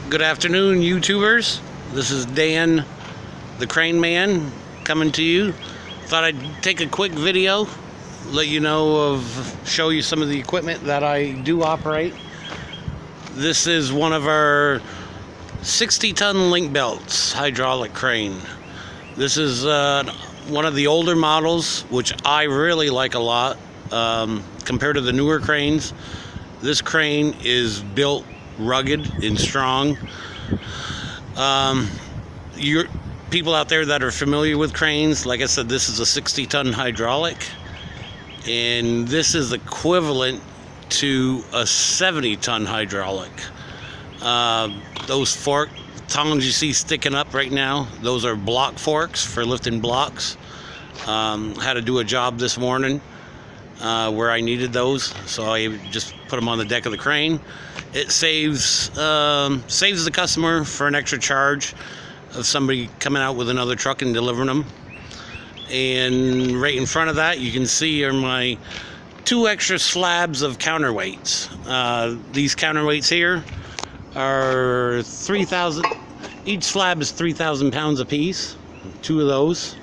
Good afternoon, YouTubers. This is Dan, the Crane Man, coming to you. Thought I'd take a quick video, let you know show you some of the equipment that I do operate. This is one of our 60-ton link belts hydraulic crane. This is one of the older models, which I really like a lot compared to the newer cranes. This crane is built rugged and strong. Your people out there that are familiar with cranes, like I said, this is a 60-ton hydraulic, and this is equivalent to a 70-ton hydraulic. Those fork tongs you see sticking up right now, those are block forks for lifting blocks. Had to do a job this morning where I needed those, so I just put them on the deck of the crane. It saves the customer for an extra charge of somebody coming out with another truck and delivering them. And right in front of that, you can see are my 2 extra slabs of counterweights. These counterweights here are 3,000. Each slab is 3,000 pounds a piece. 2 of those.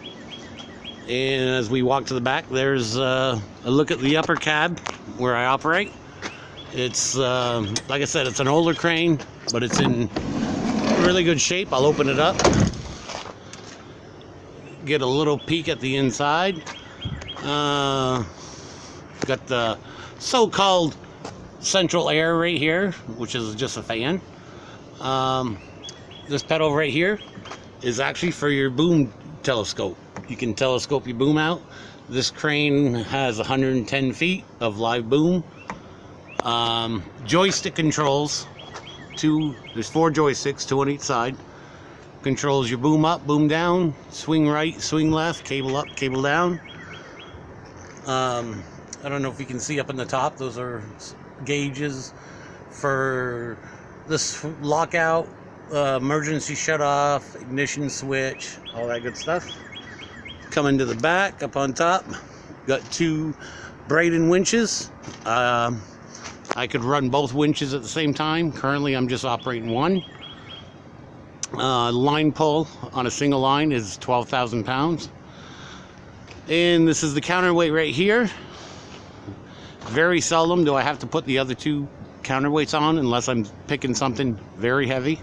And as we walk to the back, there's a look at the upper cab where I operate. It's like I said, it's an older crane, but it's in really good shape. I'll open it up, get a little peek at the inside. Got the so-called central air right here, which is just a fan. This pedal right here is actually for your boom telescope. You can telescope your boom out. This crane has 110 feet of live boom. Joystick controls. There's 4 joysticks, 2 on each side. Controls your boom up, boom down, swing right, swing left, cable up, cable down. I don't know if you can see up in the top, those are gauges for this lockout, emergency shut off, ignition switch, all that good stuff. Coming to the back, up on top, got 2 Braden winches. I could run both winches at the same time. Currently, I'm just operating one. Line pull on a single line is 12,000 pounds. And this is the counterweight right here. Very seldom do I have to put the other 2 counterweights on unless I'm picking something very heavy.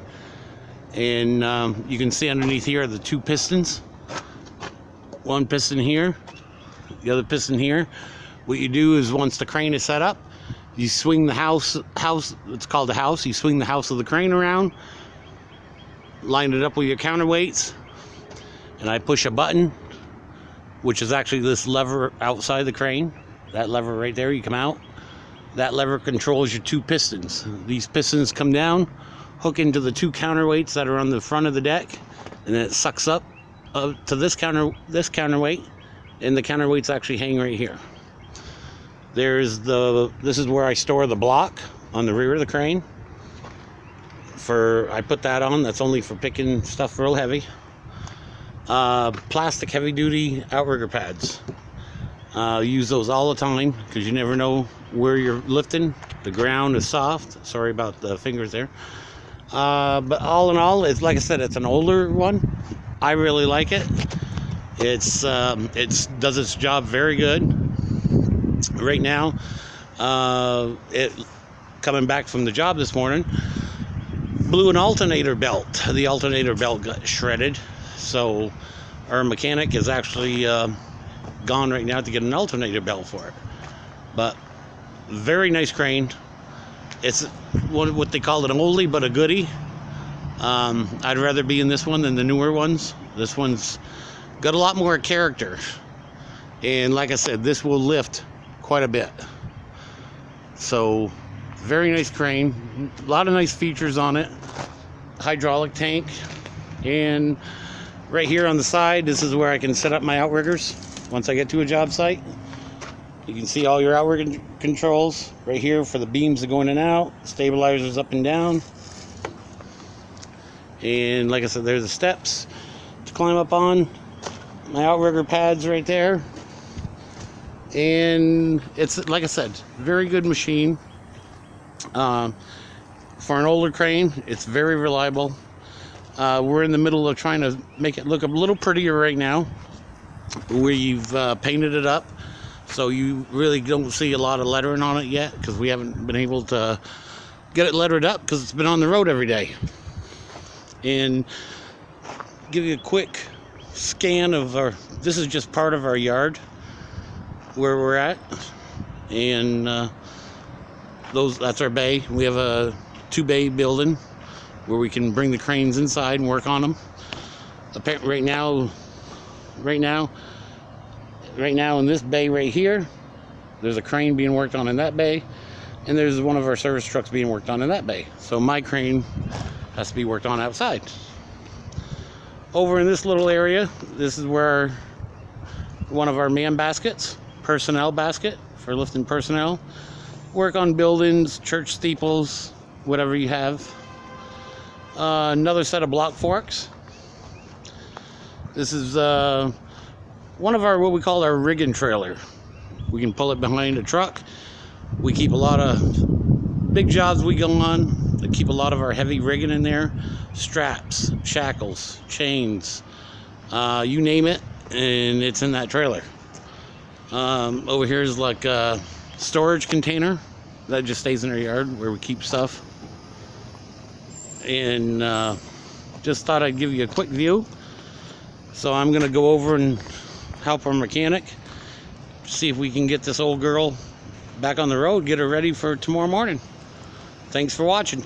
And you can see underneath here are the 2 pistons. 1 piston here, the other piston here. What you do is once the crane is set up, you swing the house, it's called a house, you swing the house of the crane around, line it up with your counterweights, and I push a button, which is actually this lever outside the crane. That lever right there, you come out. That lever controls your 2 pistons. These pistons come down, hook into the 2 counterweights that are on the front of the deck, and then it sucks up to this counterweight, and the counterweights actually hang right here. This is where I store the block on the rear of the crane. I put that on, that's only for picking stuff real heavy. Plastic heavy duty outrigger pads. Use those all the time because you never know where you're lifting. The ground is soft. Sorry about the fingers there. But all in all, it's like I said, it's an older one. I really like it. It does its job very good. Right now, coming back from the job this morning, blew an alternator belt. The alternator belt got shredded, so our mechanic is actually gone right now to get an alternator belt for it. But very nice crane. It's what they call an oldie but a goodie. I'd rather be in this one than the newer ones. This one's got a lot more character, and like I said, this will lift quite a bit. So very nice crane, a lot of nice features on it. Hydraulic tank, and right here on the side, this is where I can set up my outriggers once I get to a job site. You can see all your outrigger controls right here for the beams that go in and out, stabilizers up and down, and like I said, there's the steps to climb up on. My outrigger pads right there. And it's, like I said, very good machine. For an older crane, it's very reliable. We're in the middle of trying to make it look a little prettier right now. We've painted it up, so you really don't see a lot of lettering on it yet, because we haven't been able to get it lettered up because it's been on the road every day. And give you a quick scan of this is just part of our yard where we're at, and that's our bay. We have a 2-bay building where we can bring the cranes inside and work on them. Right now in this bay right here, there's a crane being worked on in that bay, and there's one of our service trucks being worked on in that bay. So my crane has to be worked on outside. Over in this little area, this is where one of our man baskets, personnel basket for lifting personnel. Work on buildings, church steeples, whatever you have. Another set of block forks. This is one of our, what we call our rigging trailer. We can pull it behind a truck. We keep a lot of big jobs we go on. They keep a lot of our heavy rigging in there. Straps, shackles, chains, you name it, and it's in that trailer. Over here is like a storage container that just stays in our yard where we keep stuff. And just thought I'd give you a quick view. So I'm gonna go over and help our mechanic, see if we can get this old girl back on the road, get her ready for tomorrow morning. Thanks for watching.